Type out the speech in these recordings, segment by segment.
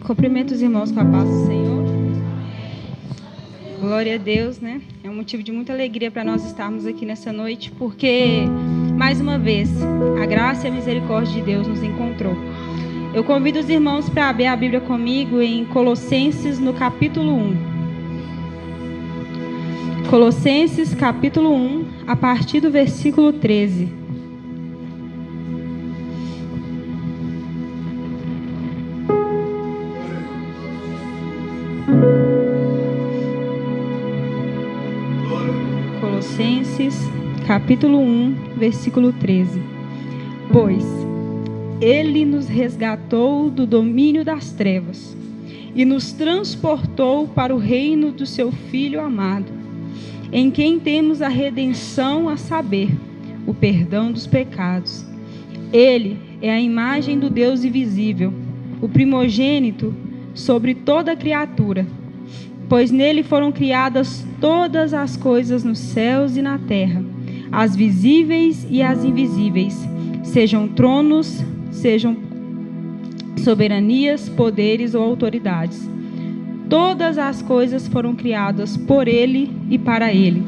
Cumprimento os irmãos com a paz do Senhor. Glória a Deus, né? É um motivo de muita alegria para nós estarmos aqui nessa noite, porque, mais uma vez, a graça e a misericórdia de Deus nos encontrou. Eu convido os irmãos para abrir a Bíblia comigo em Colossenses, no capítulo 1. Colossenses, capítulo 1, a partir do versículo 13. Colossenses, capítulo 1, versículo 13. Pois Ele nos resgatou do domínio das trevas e nos transportou para o reino do seu Filho amado, em quem temos a redenção, a saber, o perdão dos pecados. Ele é a imagem do Deus invisível, o primogênito sobre toda a criatura, pois nele foram criadas todas as coisas nos céus e na terra, as visíveis e as invisíveis, sejam tronos, sejam soberanias, poderes ou autoridades. Todas as coisas foram criadas por ele e para ele.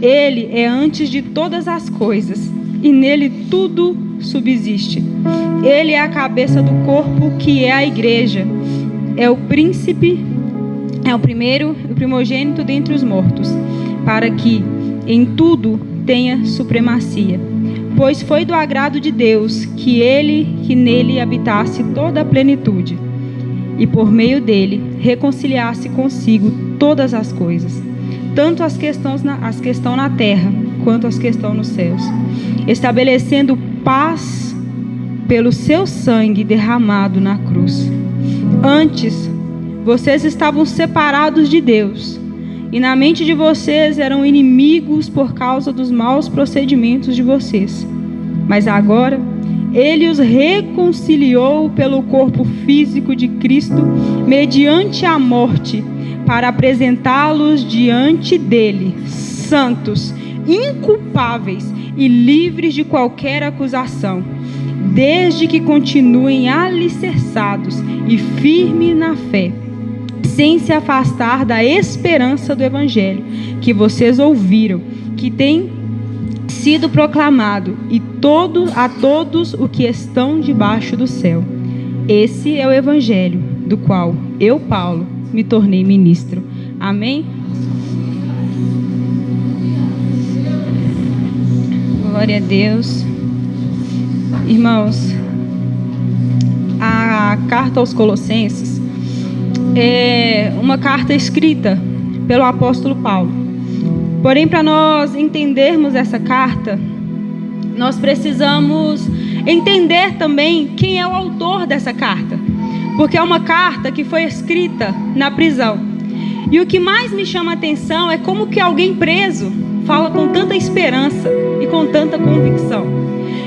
Ele é antes de todas as coisas, e nele tudo subsiste. Ele é a cabeça do corpo, que é a igreja. É o príncipe, é o primeiro, o primogênito dentre os mortos, para que em tudo tenha supremacia. Pois foi do agrado de Deus que nele habitasse toda a plenitude, e por meio dele reconciliasse consigo todas as coisas, tanto as que estão na terra, quanto as que estão nos céus, estabelecendo paz pelo seu sangue derramado na cruz. Antes, vocês estavam separados de Deus, e na mente de vocês eram inimigos por causa dos maus procedimentos de vocês. Mas agora, Ele os reconciliou pelo corpo físico de Cristo, mediante a morte, para apresentá-los diante dele, santos, inculpáveis e livres de qualquer acusação, desde que continuem alicerçados e firmes na fé, sem se afastar da esperança do Evangelho que vocês ouviram, que tem sido proclamado a todos os que estão debaixo do céu. Esse é o Evangelho, do qual eu, Paulo, me tornei ministro. Amém? Glória a Deus. Irmãos, a carta aos Colossenses é uma carta escrita pelo apóstolo Paulo. Porém, para nós entendermos essa carta, nós precisamos entender também quem é o autor dessa carta, porque é uma carta que foi escrita na prisão. E o que mais me chama a atenção é como que alguém preso fala com tanta esperança e com tanta convicção.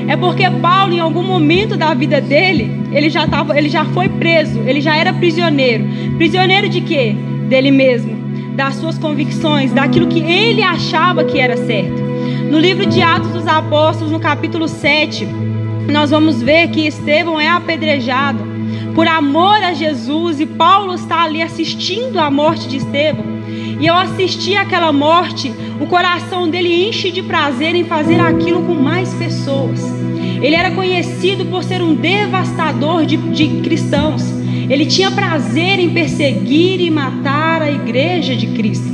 É porque Paulo, em algum momento da vida dele, ele já foi preso, ele já era prisioneiro. Prisioneiro de quê? Dele mesmo, das suas convicções, daquilo que ele achava que era certo. No livro de Atos dos Apóstolos, no capítulo 7, nós vamos ver que Estevão é apedrejado por amor a Jesus, e Paulo está ali assistindo à morte de Estevão. E ao assistir àquela morte, o coração dele enche de prazer em fazer aquilo com mais pessoas. Ele era conhecido por ser um devastador de cristãos. Ele tinha prazer em perseguir e matar a igreja de Cristo.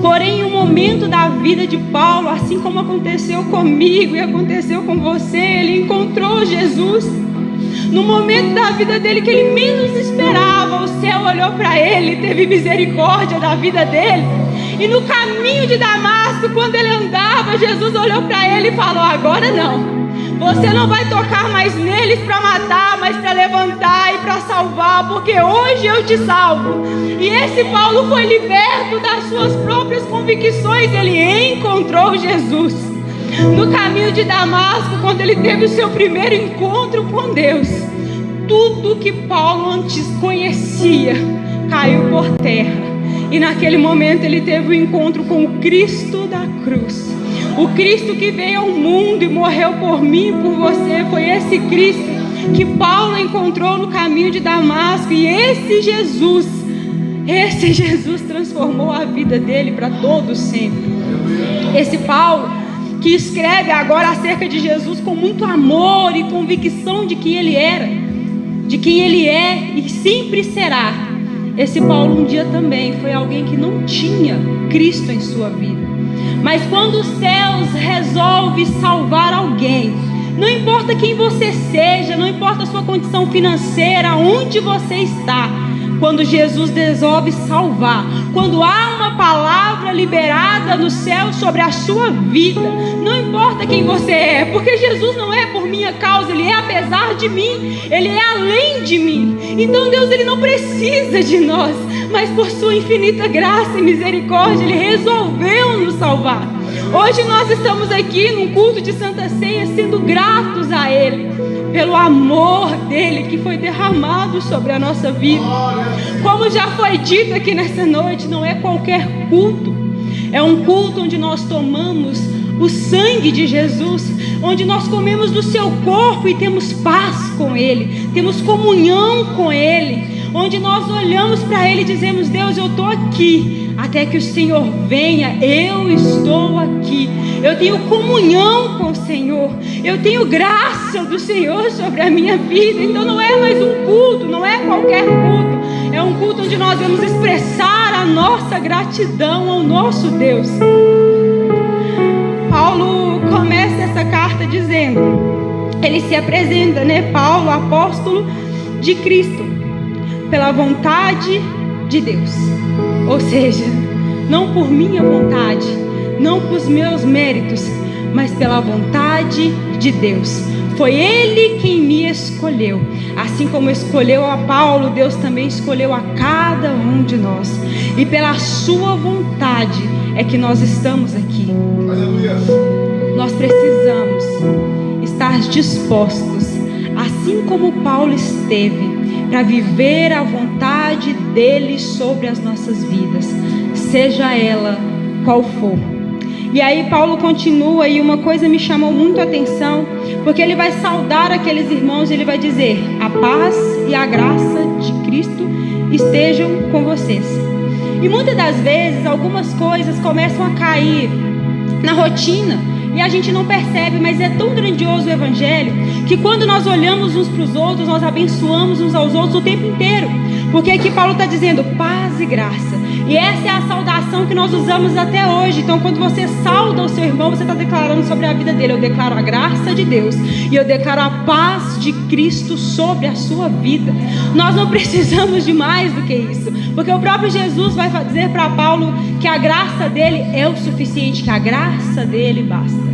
Porém, em um momento da vida de Paulo, assim como aconteceu comigo e aconteceu com você, ele encontrou Jesus. No momento da vida dele que ele menos esperava, o céu olhou para ele, teve misericórdia da vida dele. E no caminho de Damasco, quando ele andava, Jesus olhou para ele e falou: agora não. Você não vai tocar mais neles para matar, mas para levantar e para salvar, porque hoje eu te salvo. E esse Paulo foi liberto das suas próprias convicções. Ele encontrou Jesus no caminho de Damasco, quando ele teve o seu primeiro encontro com Deus. Tudo que Paulo antes conhecia caiu por terra, e naquele momento ele teve o encontro com o Cristo da cruz. O Cristo que veio ao mundo e morreu por mim e por você. Foi esse Cristo que Paulo encontrou no caminho de Damasco, e esse Jesus transformou a vida dele para todo sempre. Esse Paulo que escreve agora acerca de Jesus com muito amor e convicção de quem ele era, de quem ele é e sempre será. Esse Paulo um dia também foi alguém que não tinha Cristo em sua vida. Mas quando os céus resolve salvar alguém, não importa quem você seja, não importa a sua condição financeira, onde você está, quando Jesus resolve salvar, quando há uma palavra liberada no céu sobre a sua vida, não importa quem você é, porque Jesus não é por minha causa, Ele é apesar de mim, Ele é além de mim. Então Deus, Ele não precisa de nós, mas por sua infinita graça e misericórdia, Ele resolveu nos salvar. Hoje nós estamos aqui num culto de Santa Ceia sendo gratos a Ele pelo amor dele que foi derramado sobre a nossa vida. Como já foi dito aqui nessa noite, não é qualquer culto, é um culto onde nós tomamos o sangue de Jesus, onde nós comemos do seu corpo e temos paz com Ele, temos comunhão com Ele, onde nós olhamos para Ele e dizemos: Deus, eu estou aqui até que o Senhor venha, eu estou aqui, eu tenho comunhão com o Senhor, eu tenho graça do Senhor sobre a minha vida. Então não é mais um culto, não é qualquer culto, é um culto onde nós vamos expressar a nossa gratidão ao nosso Deus. Paulo começa essa carta dizendo, ele se apresenta, Paulo, apóstolo de Cristo, pela vontade de Deus. Ou seja, não por minha vontade, não por meus méritos, mas pela vontade de Deus. Foi Ele quem me escolheu. Assim como escolheu a Paulo, Deus também escolheu a cada um de nós. E pela sua vontade é que nós estamos aqui. Aleluia. Nós precisamos estar dispostos, assim como Paulo esteve, para viver a vontade dele sobre as nossas vidas, seja ela qual for. E aí Paulo continua, e uma coisa me chamou muito a atenção, porque ele vai saudar aqueles irmãos, ele vai dizer: a paz e a graça de Cristo estejam com vocês. E muitas das vezes algumas coisas começam a cair na rotina e a gente não percebe, mas é tão grandioso o Evangelho que quando nós olhamos uns para os outros, nós abençoamos uns aos outros o tempo inteiro. Porque aqui Paulo está dizendo paz e graça, e essa é a saudação que nós usamos até hoje. Então quando você sauda o seu irmão, você está declarando sobre a vida dele: eu declaro a graça de Deus e eu declaro a paz de Cristo sobre a sua vida. Nós não precisamos de mais do que isso, porque o próprio Jesus vai dizer para Paulo que a graça dele é o suficiente, que a graça dele basta.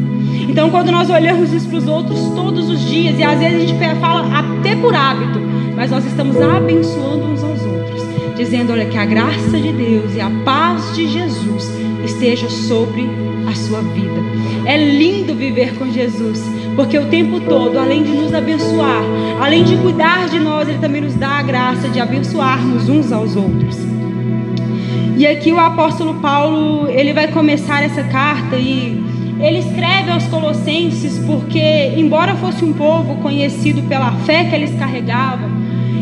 Então quando nós olhamos uns para os outros todos os dias, e às vezes a gente fala até por hábito, mas nós estamos abençoando uns aos outros, dizendo: olha, que a graça de Deus e a paz de Jesus esteja sobre a sua vida. É lindo viver com Jesus, porque o tempo todo, além de nos abençoar, além de cuidar de nós, Ele também nos dá a graça de abençoarmos uns aos outros. E aqui o apóstolo Paulo, ele vai começar essa carta e ele escreve aos Colossenses porque, embora fosse um povo conhecido pela fé que eles carregavam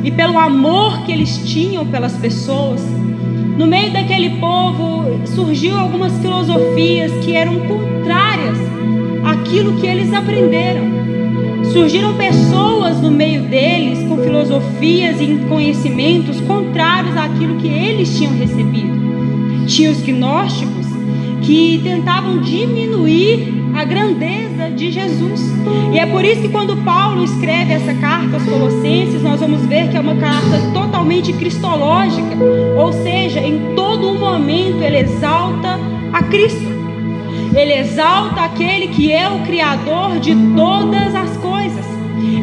e pelo amor que eles tinham pelas pessoas, no meio daquele povo surgiu algumas filosofias que eram contrárias àquilo que eles aprenderam. Surgiram pessoas no meio deles com filosofias e conhecimentos contrários àquilo que eles tinham recebido. Tinha os gnósticos, que tentavam diminuir a grandeza de Jesus. E é por isso que quando Paulo escreve essa carta aos Colossenses, nós vamos ver que é uma carta totalmente cristológica, ou seja, em todo momento ele exalta a Cristo. Ele exalta aquele que é o Criador de todas as coisas.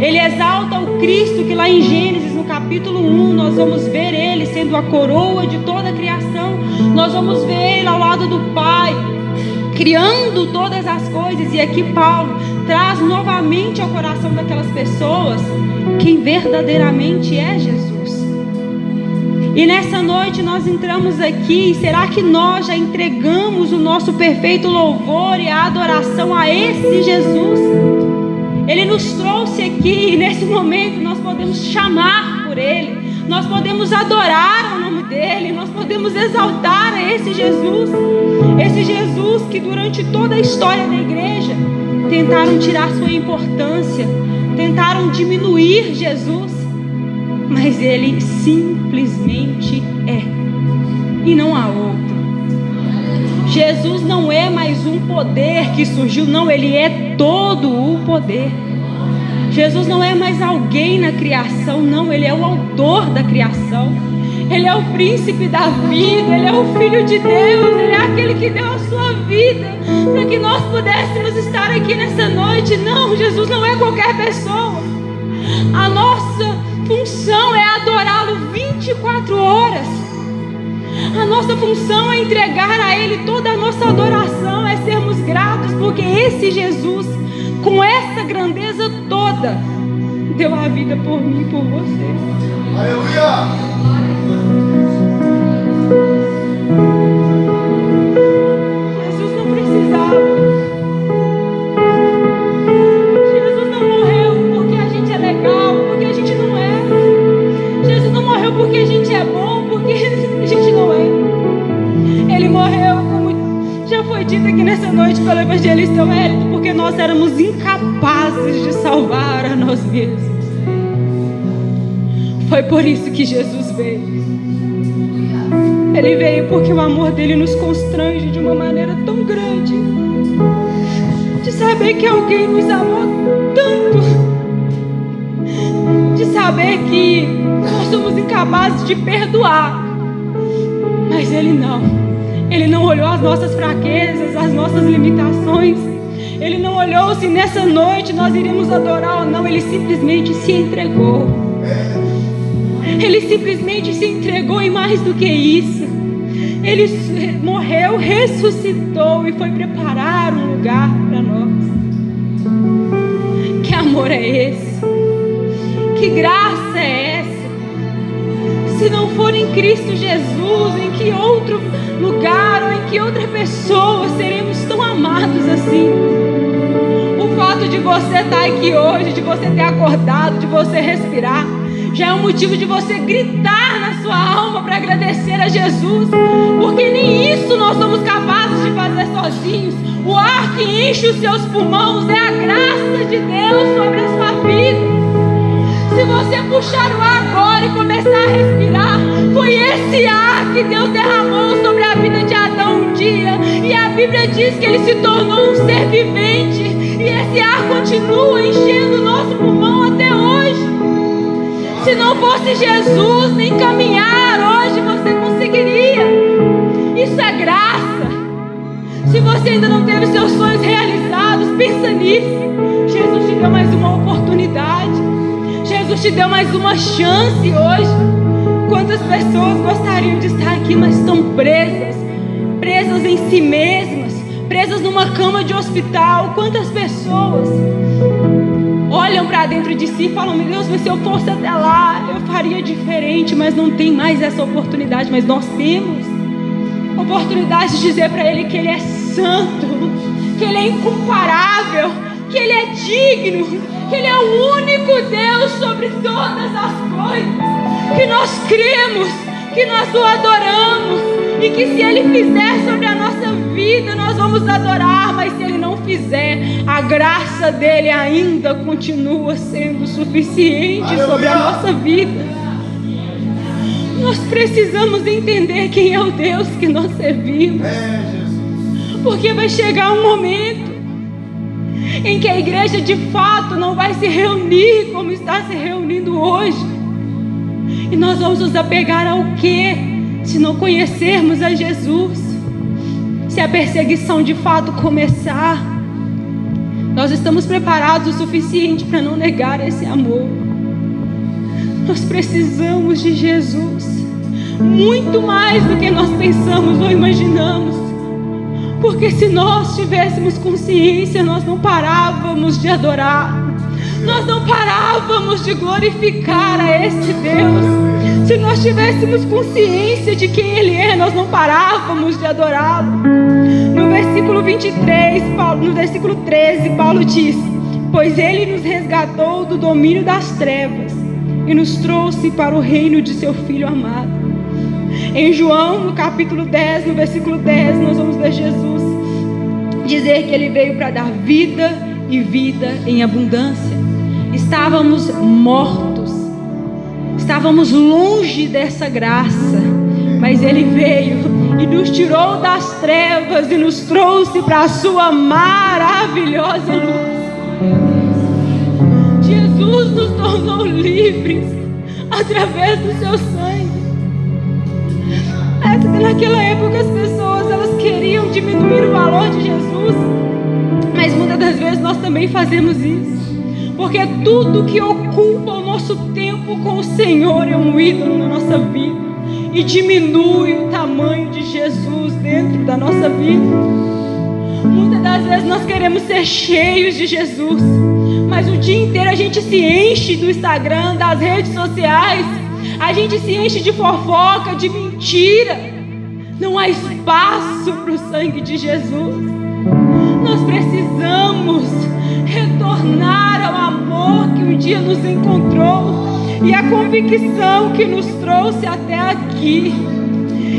Ele exalta o Cristo que lá em Gênesis, no capítulo 1, nós vamos ver Ele sendo a coroa de toda a criação. Nós vamos ver Ele ao lado do Pai, criando todas as coisas. E aqui Paulo traz novamente ao coração daquelas pessoas quem verdadeiramente é Jesus. E nessa noite nós entramos aqui, será que nós já entregamos o nosso perfeito louvor e a adoração a esse Jesus? Ele nos trouxe aqui e nesse momento nós podemos chamar por Ele, nós podemos adorar o nome dEle, nós podemos exaltar a esse Jesus que durante toda a história da igreja tentaram tirar sua importância, tentaram diminuir Jesus, mas Ele simplesmente é, e não há outro. Jesus não é mais um poder que surgiu, não, Ele é todo o poder. Jesus não é mais alguém na criação, não, Ele é o autor da criação. Ele é o príncipe da vida, Ele é o Filho de Deus, Ele é aquele que deu a sua vida para que nós pudéssemos estar aqui nessa noite. Não, Jesus não é qualquer pessoa. A nossa função é adorá-lo 24 horas. A nossa função é entregar a Ele toda a nossa adoração, é sermos gratos, porque esse Jesus, com essa grandeza toda, deu a vida por mim e por você. Aleluia! Jesus não precisava. Jesus não morreu porque a gente é legal, porque a gente não é. Jesus não morreu porque a gente é bom, porque a gente não é. Ele morreu, como já foi dito aqui nessa noite pelo evangelista Wellington, porque nós éramos incapazes de salvar a nós mesmos. Foi por isso que Jesus veio. Ele veio porque o amor dele nos constrange de uma maneira tão grande, de saber que alguém nos amou tanto, de saber que nós somos incapazes de perdoar, mas Ele não olhou as nossas fraquezas, as nossas limitações. Ele não olhou se nessa noite nós iríamos adorar ou não. Ele simplesmente se entregou. Ele simplesmente se entregou, e mais do que isso, Ele morreu, ressuscitou e foi preparar um lugar para nós. Que amor é esse? Que graça é essa? Se não for em Cristo Jesus, em que outro lugar ou em que outra pessoa seremos tão amados assim? O fato de você estar aqui hoje, de você ter acordado, de você respirar, já é um motivo de você gritar na sua alma para agradecer a Jesus, porque nem isso nós somos capazes de fazer sozinhos. O ar que enche os seus pulmões é a graça de Deus sobre a sua vida. Se você puxar o ar agora e começar a respirar, foi esse ar que Deus derramou sobre a vida de Adão um dia, e a Bíblia diz que ele se tornou um ser vivente, e esse ar continua enchendo o nosso pulmão até hoje. Se não fosse Jesus, nem caminhar hoje você conseguiria. Isso é graça. Se você ainda não teve seus sonhos realizados, pensa nisso. Jesus te deu mais uma oportunidade. Jesus te deu mais uma chance hoje. Quantas pessoas gostariam de estar aqui, mas estão presas em si mesmas, presas numa cama de hospital? Quantas pessoas olham para dentro de si e falam: meu Deus, mas se eu fosse até lá, eu faria diferente, mas não tem mais essa oportunidade. Mas nós temos oportunidade de dizer para Ele que Ele é santo, que Ele é incomparável, que Ele é digno, que Ele é o único Deus sobre todas as coisas, que nós cremos, que nós o adoramos, e que se Ele fizer sobre a nossa vida, nós vamos adorar, mas se Ele não fizer, a graça dEle ainda continua sendo suficiente sobre a nossa vida. Nós precisamos entender quem é o Deus que nós servimos, porque vai chegar um momento em que a igreja de fato não vai se reunir como está se reunindo hoje, e nós vamos nos apegar ao quê? Se não conhecermos a Jesus, se a perseguição de fato começar, nós estamos preparados o suficiente para não negar esse amor. Nós precisamos de Jesus, muito mais do que nós pensamos ou imaginamos, porque se nós tivéssemos consciência, nós não parávamos de adorar, nós não parávamos de glorificar a esse Deus. Se nós tivéssemos consciência de quem Ele é, nós não parávamos de adorá-lo. No versículo 23, no versículo 13, Paulo diz: pois Ele nos resgatou do domínio das trevas e nos trouxe para o reino de seu Filho amado. Em João, no capítulo 10, no versículo 10, nós vamos ver Jesus dizer que Ele veio para dar vida e vida em abundância. Estávamos mortos, estávamos longe dessa graça, mas Ele veio e nos tirou das trevas e nos trouxe para a sua maravilhosa luz. Jesus nos tornou livres através do seu sangue. Naquela época as pessoas, elas queriam diminuir o valor de Jesus, mas muitas das vezes nós também fazemos isso, porque tudo que ocupa o nosso tempo com o Senhor é um ídolo na nossa vida e diminui o tamanho de Jesus dentro da nossa vida. Muitas das vezes nós queremos ser cheios de Jesus, mas o dia inteiro a gente se enche do Instagram, das redes sociais, a gente se enche de fofoca, de mentira. Não há espaço para o sangue de Jesus. Nós precisamos retornar ao amor que um dia nos encontrou e a convicção que nos trouxe até aqui,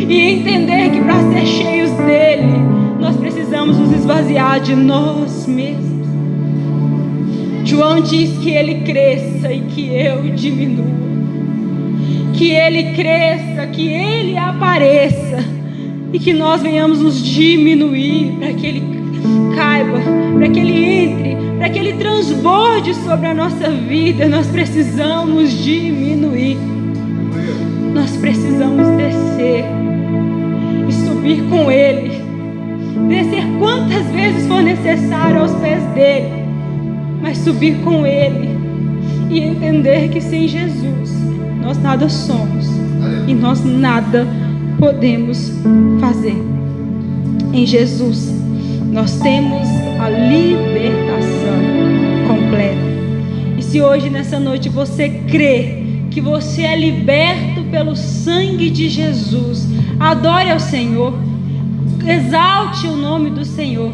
e entender que para ser cheios dele nós precisamos nos esvaziar de nós mesmos. João diz que ele cresça e que eu diminua, que ele cresça, que ele apareça e que nós venhamos nos diminuir para que ele caiba, para que ele entre, para que ele transborde sobre a nossa vida. Nós precisamos diminuir, nós precisamos descer e subir com ele, descer quantas vezes for necessário aos pés dele, mas subir com ele e entender que sem Jesus nós nada somos e nós nada podemos fazer. Em Jesus nós temos a libertação completa. E se hoje nessa noite você crê que você é liberto pelo sangue de Jesus, adore ao Senhor, exalte o nome do Senhor,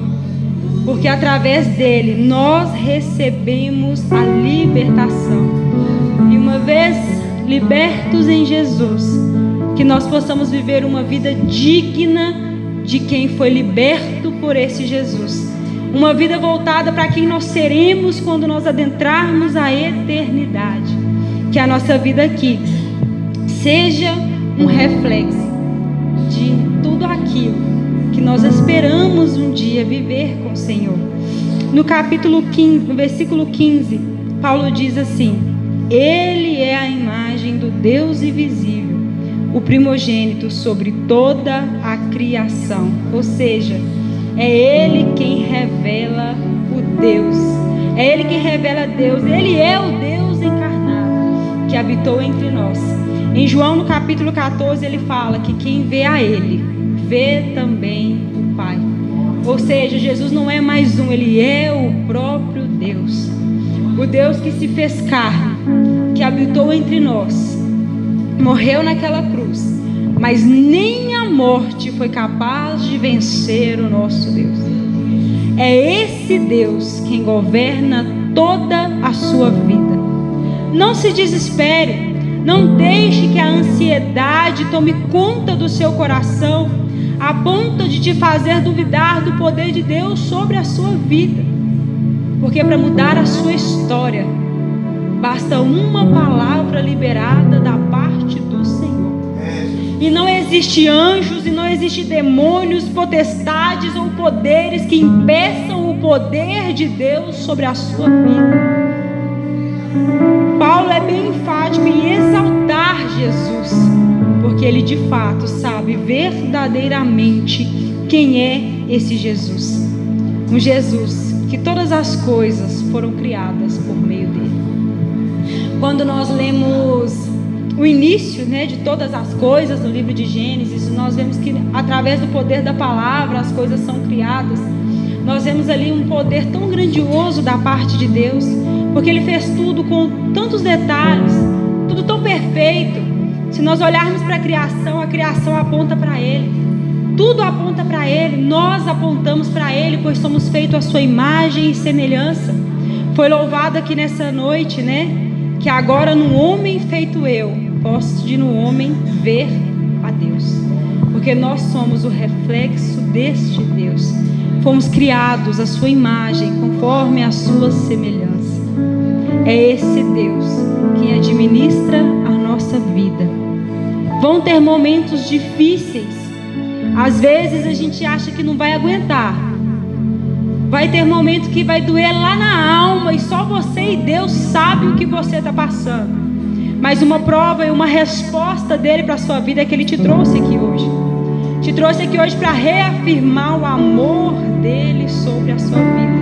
porque através dele nós recebemos a libertação. E uma vez libertos em Jesus, que nós possamos viver uma vida digna de quem foi liberto por esse Jesus, uma vida voltada para quem nós seremos quando nós adentrarmos a eternidade. Que a nossa vida aqui seja um reflexo de tudo aquilo que nós esperamos um dia viver com o Senhor. No capítulo 15, no versículo 15, Paulo diz assim: Ele é a imagem do Deus invisível, o primogênito sobre toda a criação. Ou seja, é Ele quem revela o Deus. É Ele quem revela Deus. Ele é o Deus encarnado que habitou entre nós. Em João, no capítulo 14, ele fala que quem vê a Ele, vê também o Pai. Ou seja, Jesus não é mais um, Ele é o próprio Deus. O Deus que se fez carne, que habitou entre nós, morreu naquela cruz, mas nem a morte foi capaz de vencer o nosso Deus. É esse Deus quem governa toda a sua vida. Não se desespere, não deixe que a ansiedade tome conta do seu coração, a ponto de te fazer duvidar do poder de Deus sobre a sua vida. Porque para mudar a sua história, basta uma palavra liberada da parte do Senhor. E não existe anjos, e não existe demônios, potestades ou poderes que impeçam o poder de Deus sobre a sua vida. Paulo é bem enfático em exaltar Jesus, porque ele de fato sabe verdadeiramente quem é esse Jesus. Um Jesus que todas as coisas foram criadas por meio dele. Quando nós lemos o início, de todas as coisas no livro de Gênesis, nós vemos que através do poder da palavra as coisas são criadas. Nós vemos ali um poder tão grandioso da parte de Deus, porque Ele fez tudo com tantos detalhes, tudo tão perfeito. Se nós olharmos para a criação aponta para Ele, tudo aponta para Ele, nós apontamos para Ele, pois somos feitos à sua imagem e semelhança. Foi louvado aqui nessa noite, né? Que agora no homem feito eu, posso de no homem ver a Deus. Porque nós somos o reflexo deste Deus. Fomos criados à sua imagem, conforme a sua semelhança. É esse Deus quem administra a nossa vida. Vão ter momentos difíceis. Às vezes a gente acha que não vai aguentar. Vai ter momento que vai doer lá na alma e só você e Deus sabem o que você está passando. Mas uma prova e uma resposta dele para a sua vida é que ele te trouxe aqui hoje. Te trouxe aqui hoje para reafirmar o amor dele sobre a sua vida.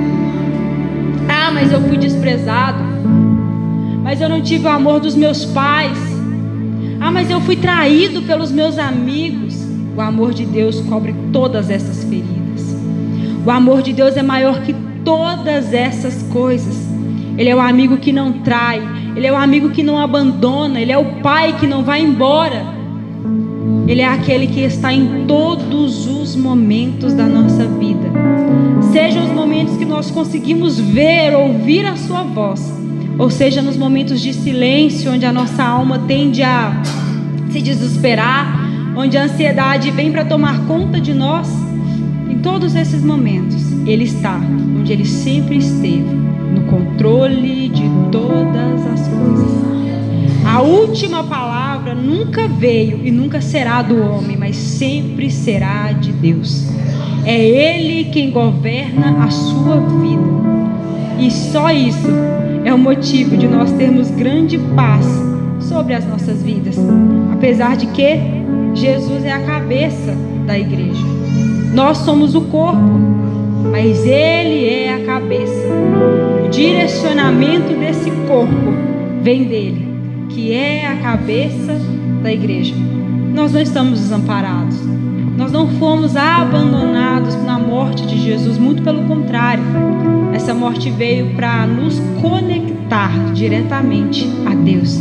Ah, mas eu fui desprezado. Mas eu não tive o amor dos meus pais. Ah, mas eu fui traído pelos meus amigos. O amor de Deus cobre todas essas feridas. O amor de Deus é maior que todas essas coisas. Ele é o amigo que não trai. Ele é o amigo que não abandona. Ele é o pai que não vai embora. Ele é aquele que está em todos os momentos da nossa vida. Sejam os momentos que nós conseguimos ver, ouvir a sua voz, ou seja, nos momentos de silêncio, onde a nossa alma tende a se desesperar, onde a ansiedade vem para tomar conta de nós. Em todos esses momentos, Ele está onde Ele sempre esteve, no controle de todas as coisas. A última palavra nunca veio e nunca será do homem, mas sempre será de Deus. É Ele quem governa a sua vida. E só isso é o motivo de nós termos grande paz sobre as nossas vidas. Apesar de que Jesus é a cabeça da igreja. Nós somos o corpo, mas Ele é a cabeça. O direcionamento desse corpo vem dele, que é a cabeça da igreja. Nós não estamos desamparados. Nós não fomos abandonados na morte de Jesus, muito pelo contrário. Essa morte veio para nos conectar diretamente a Deus,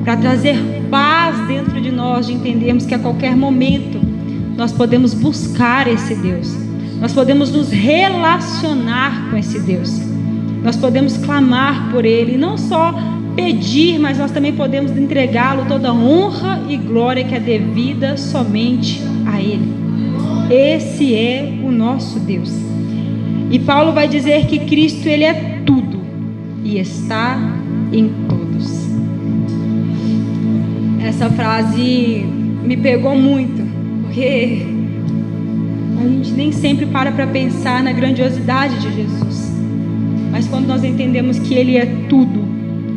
para trazer paz dentro de nós, de entendermos que a qualquer momento nós podemos buscar esse Deus, nós podemos nos relacionar com esse Deus, nós podemos clamar por Ele, não só pedir, mas nós também podemos entregá-lo toda a honra e glória que é devida somente a Ele. Esse é o nosso Deus. E Paulo vai dizer que Cristo, Ele é tudo e está em todos. Essa frase me pegou muito, porque a gente nem sempre para pensar na grandiosidade de Jesus. Mas quando nós entendemos que Ele é tudo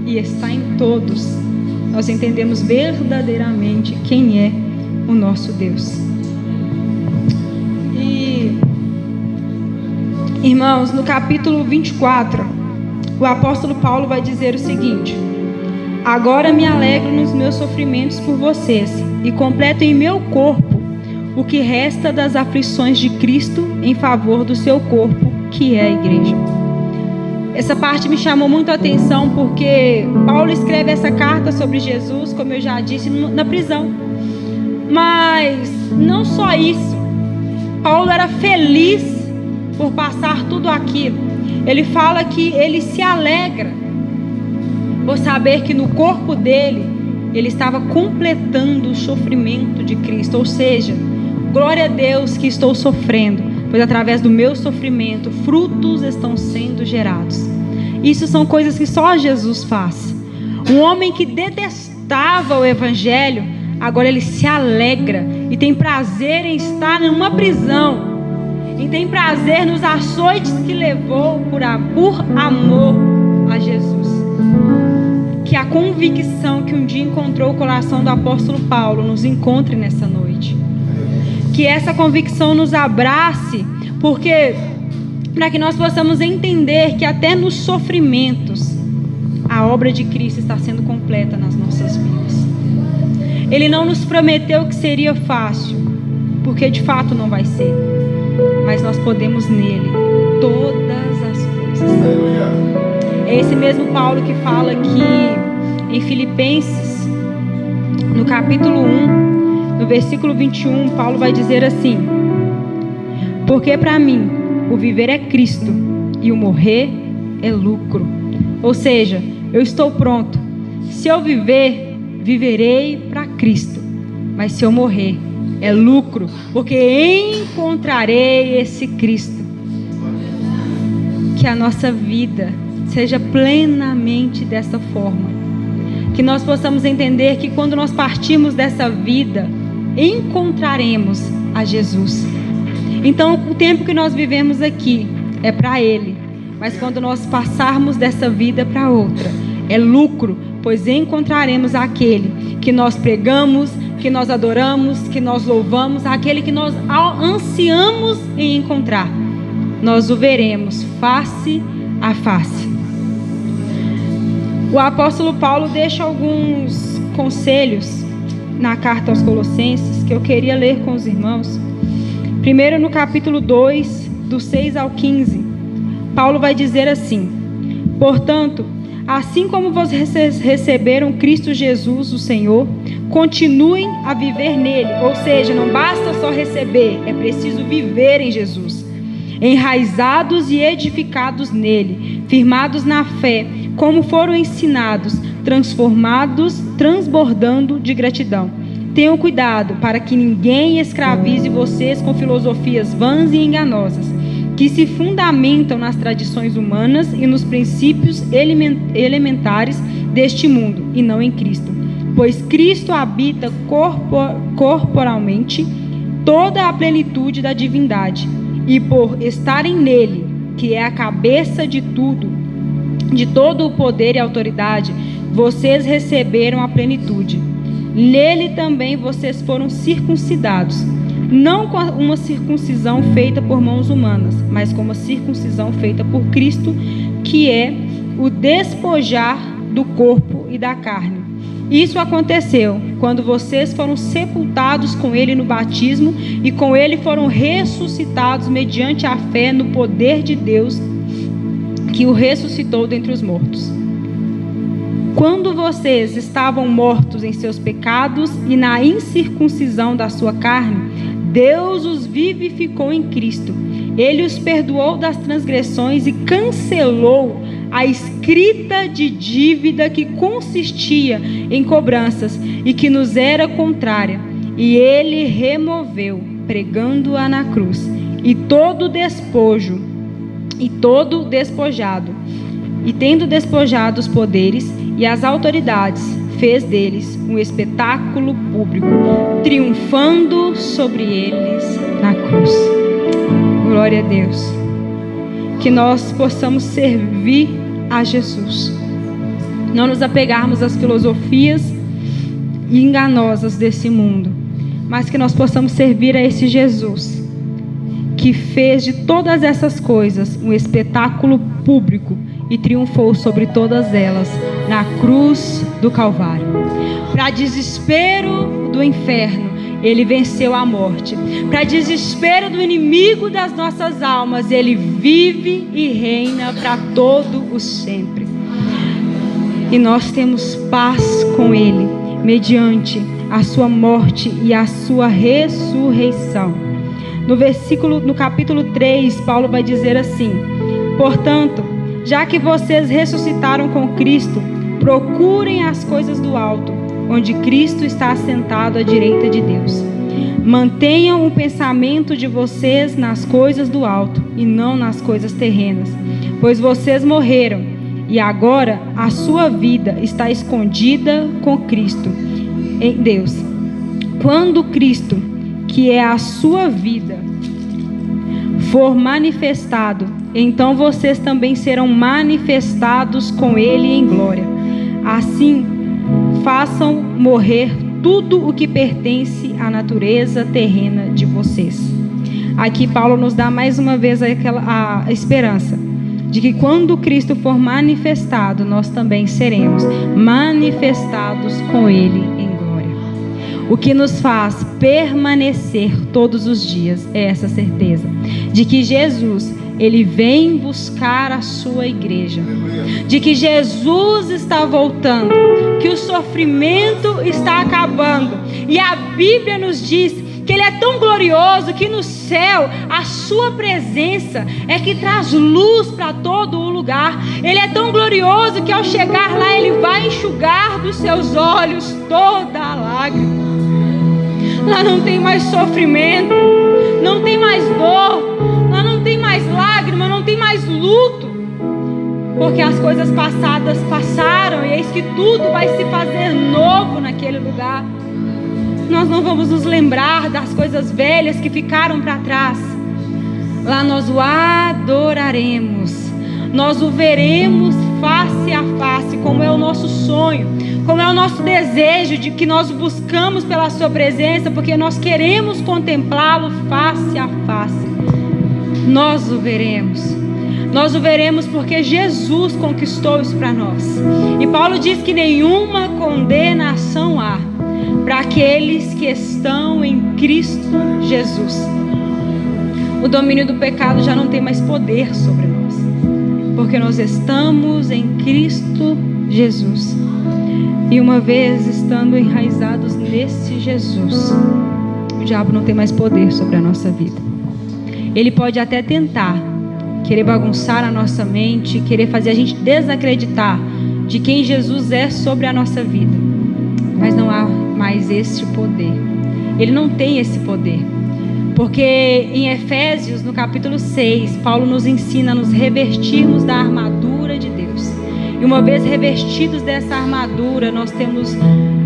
e está em todos, nós entendemos verdadeiramente quem é o nosso Deus. E, irmãos, no capítulo 24, o apóstolo Paulo vai dizer o seguinte: agora me alegro nos meus sofrimentos por vocês e completo em meu corpo o que resta das aflições de Cristo em favor do seu corpo, que é a igreja. Essa parte me chamou muito a atenção porque Paulo escreve essa carta sobre Jesus, como eu já disse, na prisão. Mas não só isso, Paulo era feliz por passar tudo aquilo. Ele fala que ele se alegra por saber que no corpo dele ele estava completando o sofrimento de Cristo. Ou seja, glória a Deus que estou sofrendo, pois através do meu sofrimento frutos estão sendo gerados. Isso são coisas que só Jesus faz. Um homem que detestava o evangelho, agora ele se alegra e tem prazer em estar numa prisão, e tem prazer nos açoites que levou por amor a Jesus. Que a convicção que um dia encontrou o coração do apóstolo Paulo nos encontre nessa noite. Que essa convicção nos abrace, porque para que nós possamos entender que até nos sofrimentos a obra de Cristo está sendo completa nas nossas vidas. Ele não nos prometeu que seria fácil, porque de fato não vai ser, mas nós podemos nele todas as coisas. É esse mesmo Paulo que fala aqui em Filipenses, no capítulo 1, no versículo 21, Paulo vai dizer assim: porque para mim o viver é Cristo e o morrer é lucro. Ou seja, eu estou pronto. Se eu viver, viverei para Cristo. Mas se eu morrer, é lucro, porque encontrarei esse Cristo. Que a nossa vida seja plenamente dessa forma. Que nós possamos entender que quando nós partirmos dessa vida, encontraremos a Jesus. Então, o tempo que nós vivemos aqui é para Ele. Mas quando nós passarmos dessa vida para outra, é lucro, pois encontraremos aquele que nós pregamos, que nós adoramos, que nós louvamos, aquele que nós ansiamos em encontrar. Nós o veremos face a face. O apóstolo Paulo deixa alguns conselhos na carta aos Colossenses que eu queria ler com os irmãos. Primeiro, no capítulo 2, do 6 ao 15, Paulo vai dizer assim: portanto, assim como vocês receberam Cristo Jesus, o Senhor, continuem a viver nele. Ou seja, não basta só receber, é preciso viver em Jesus. Enraizados e edificados nele, firmados na fé, como foram ensinados, transbordando de gratidão. Tenham cuidado para que ninguém escravize vocês com filosofias vãs e enganosas, que se fundamentam nas tradições humanas e nos princípios elementares deste mundo, e não em Cristo. Pois Cristo habita corporalmente toda a plenitude da divindade, e por estarem nele, que é a cabeça de tudo, de todo o poder e autoridade, vocês receberam a plenitude. Nele também vocês foram circuncidados, não com uma circuncisão feita por mãos humanas, mas com uma circuncisão feita por Cristo, que é o despojar do corpo e da carne. Isso aconteceu quando vocês foram sepultados com ele no batismo e com ele foram ressuscitados mediante a fé no poder de Deus que o ressuscitou dentre os mortos. Quando vocês estavam mortos em seus pecados e na incircuncisão da sua carne, Deus os vivificou em Cristo. Ele os perdoou das transgressões e cancelou a escrita de dívida que consistia em cobranças e que nos era contrária. E ele removeu, pregando-a na cruz. E todo despojo, e todo despojado, e tendo despojado os poderes e as autoridades, fez deles um espetáculo público, triunfando sobre eles na cruz. Glória a Deus. Que nós possamos servir a Jesus. Não nos apegarmos às filosofias enganosas desse mundo, mas que nós possamos servir a esse Jesus, que fez de todas essas coisas um espetáculo público e triunfou sobre todas elas na cruz do Calvário. Para desespero do inferno, ele venceu a morte. Para desespero do inimigo das nossas almas, ele vive e reina para todo o sempre. E nós temos paz com ele, mediante a sua morte e a sua ressurreição. No capítulo 3, Paulo vai dizer assim: portanto, já que vocês ressuscitaram com Cristo, procurem as coisas do alto, onde Cristo está assentado à direita de Deus. Mantenham o pensamento de vocês nas coisas do alto e não nas coisas terrenas, pois vocês morreram e agora a sua vida está escondida com Cristo em Deus. Quando Cristo, que é a sua vida, for manifestado, então vocês também serão manifestados com ele em glória. Assim, façam morrer tudo o que pertence à natureza terrena de vocês. Aqui Paulo nos dá mais uma vez a esperança de que quando Cristo for manifestado, nós também seremos manifestados com ele em glória. O que nos faz permanecer todos os dias é essa certeza de que Jesus, ele vem buscar a sua igreja, de que Jesus está voltando, que o sofrimento está acabando, e a Bíblia nos diz que Ele é tão glorioso que no céu a sua presença é que traz luz para todo o lugar. Ele é tão glorioso que ao chegar lá Ele vai enxugar dos seus olhos toda a lágrima. Lá não tem mais sofrimento, não tem mais dor, lá não tem mais lágrima, não tem mais luto, porque as coisas passadas passaram e eis que tudo vai se fazer novo naquele lugar. Nós não vamos nos lembrar das coisas velhas que ficaram para trás. Lá nós o adoraremos, nós o veremos face a face, como é o nosso sonho, como é o nosso desejo de que nós buscamos pela sua presença, porque nós queremos contemplá-lo face a face. Nós o veremos porque Jesus conquistou isso para nós. E Paulo diz que nenhuma condenação há para aqueles que estão em Cristo Jesus. O domínio do pecado já não tem mais poder sobre nós, porque nós estamos em Cristo Jesus. E uma vez estando enraizados nesse Jesus, o diabo não tem mais poder sobre a nossa vida. Ele pode até tentar querer bagunçar a nossa mente, querer fazer a gente desacreditar de quem Jesus é sobre a nossa vida, mas não há mais esse poder. Ele não tem esse poder, porque em Efésios, no capítulo 6, Paulo nos ensina a nos revestirmos da armadura de Deus. E uma vez revestidos dessa armadura, nós temos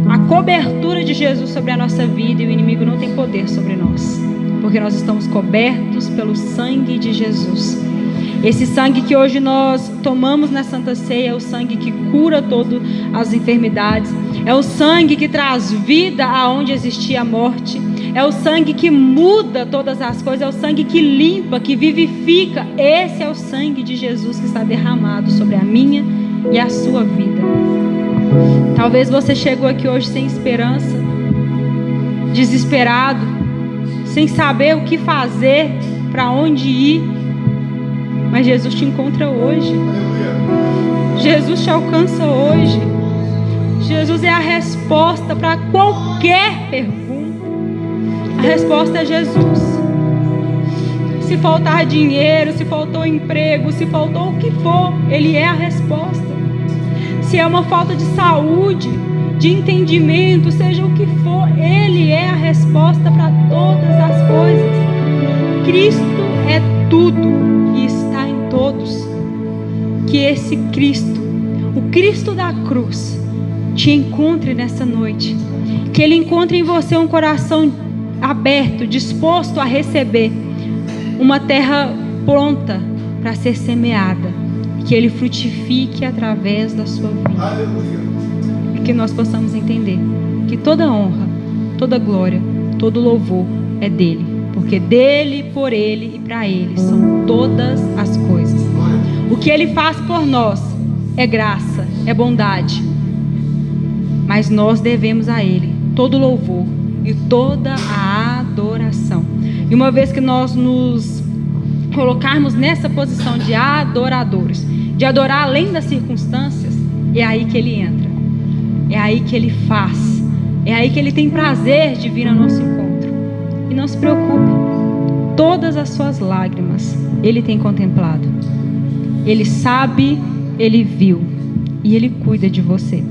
a cobertura de Jesus sobre a nossa vida, e o inimigo não tem poder sobre nós, porque nós estamos cobertos pelo sangue de Jesus. Esse sangue que hoje nós tomamos na Santa Ceia é o sangue que cura todas as enfermidades, é o sangue que traz vida aonde existia a morte, é o sangue que muda todas as coisas, é o sangue que limpa, que vivifica. Esse é o sangue de Jesus que está derramado sobre a minha e a sua vida. Talvez você chegou aqui hoje sem esperança, desesperado, sem saber o que fazer, para onde ir, mas Jesus te encontra hoje. Jesus te alcança hoje. Jesus é a resposta para qualquer pergunta. A resposta é Jesus. Se faltar dinheiro, se faltou emprego, se faltou o que for, Ele é a resposta. Se é uma falta de saúde, de entendimento, seja o que for, Ele é a resposta para todas as coisas. Cristo é tudo e está em todos. Que esse Cristo, o Cristo da cruz, te encontre nessa noite. Que Ele encontre em você um coração aberto, disposto a receber uma terra pronta para ser semeada. Que Ele frutifique através da sua vida. Aleluia. E que nós possamos entender que toda honra, toda glória, todo louvor é dele. Porque dele, por ele e para ele são todas as coisas. O que Ele faz por nós é graça, é bondade. Mas nós devemos a Ele todo louvor e toda a adoração. E uma vez que nós nos colocarmos nessa posição de adoradores, de adorar além das circunstâncias, é aí que Ele entra, é aí que Ele faz, é aí que Ele tem prazer de vir ao nosso encontro. E não se preocupe, todas as suas lágrimas Ele tem contemplado. Ele sabe, Ele viu e Ele cuida de você.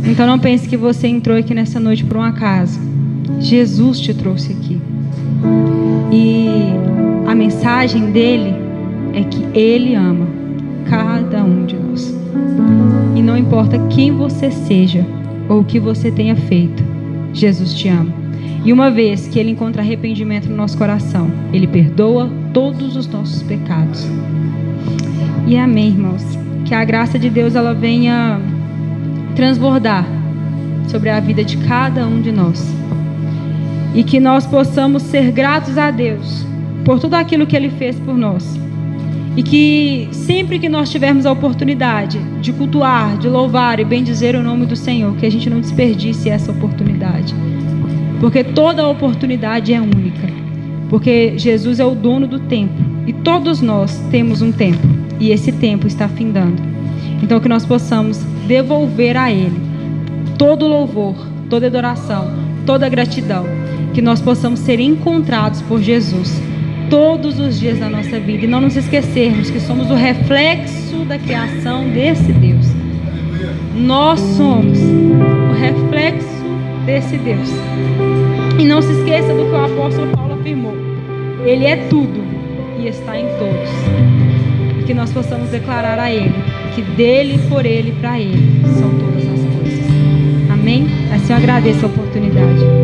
Então não pense que você entrou aqui nessa noite por um acaso. Jesus te trouxe aqui. E a mensagem dele é que Ele ama cada um de nós. E não importa quem você seja ou o que você tenha feito, Jesus te ama. E uma vez que Ele encontra arrependimento no nosso coração, Ele perdoa todos os nossos pecados. E amém, irmãos. Que a graça de Deus ela venha transbordar sobre a vida de cada um de nós. E que nós possamos ser gratos a Deus por tudo aquilo que Ele fez por nós. E que sempre que nós tivermos a oportunidade de cultuar, de louvar e bendizer o nome do Senhor, que a gente não desperdice essa oportunidade. Porque toda oportunidade é única. Porque Jesus é o dono do tempo. E todos nós temos um tempo. E esse tempo está findando. Então que nós possamos devolver a Ele todo louvor, toda adoração, toda gratidão. que nós possamos ser encontrados por Jesus todos os dias da nossa vida e não nos esquecermos que somos o reflexo da criação desse Deus. Nós somos o reflexo desse Deus. E não se esqueça do que o apóstolo Paulo afirmou: Ele é tudo e está em todos. E que nós possamos declarar a Ele que dele, por Ele e para Ele são todas as coisas. Amém? Assim eu agradeço a oportunidade.